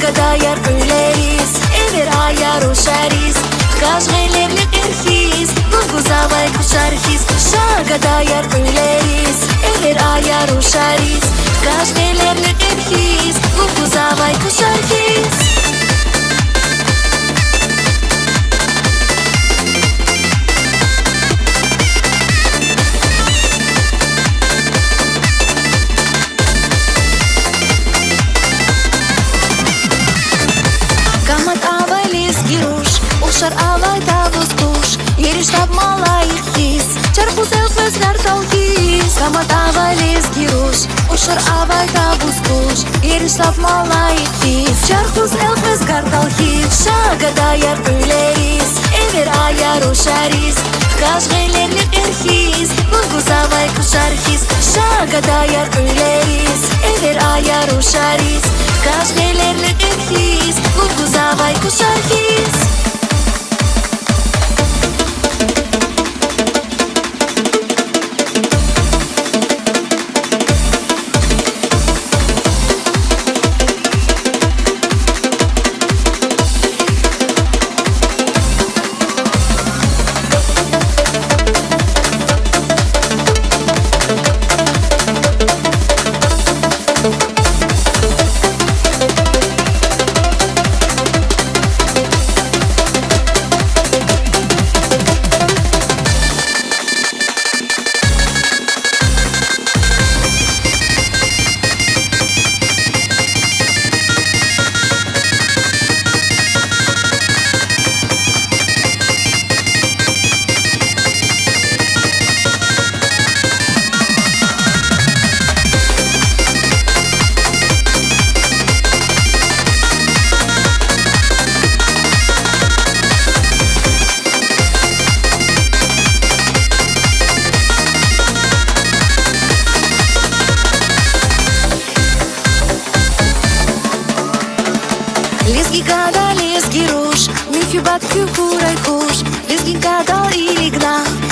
Гадаяр гулeriz, evir ayar ushariz, Kajg'elerlik erxiz, gulguzavay kusharxiz. Gadаяр guleriz, evir ayar ushariz, Kajg'elerlik erxiz, gulguzavay kusharxiz. Авай тавус куш, еріштап малайық киз, Чархуз элхмезлер талхиз. Камат авай лез гируш, ушар авай тавус куш, еріштап малайық киз, Чархуз элхмезгар талхиз. Гадаяр guleriz, evir ayar ushariz, Kajg'elerlik erxiz, gulguzavay kusharxiz. Gadаяр guleriz, evir ayar ushariz, Kajg'elerlik erxiz, gulguzavay kusharxiz.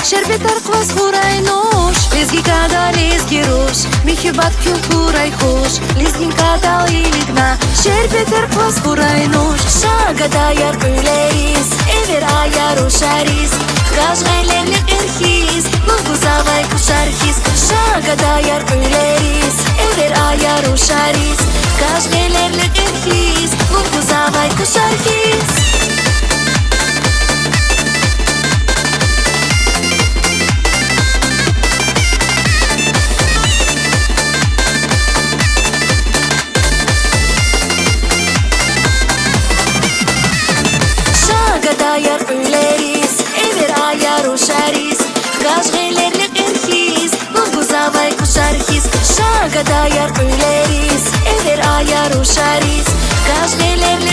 Şerbetler klas huray noş, Lizgi kadar lizgi ruş, Mihibat kül huray hoş, Lizgin kadar iligna. Şerbetler klas huray noş, Gadаяр guleriz, evir ayar ushariz, Kajg'elerlik erxiz, gulguzavay kusharxiz. Gadаяр guleriz, evir ayar ushariz, Kajg'elerlik erxiz, gulguzavay kusharxiz. Gadаяр guleriz, evir ayar ushariz, Kajg'elerlik erxiz, gulguzavay kusharxiz. Gadаяр guleriz, evir ayar ushariz, Kajg'elerlik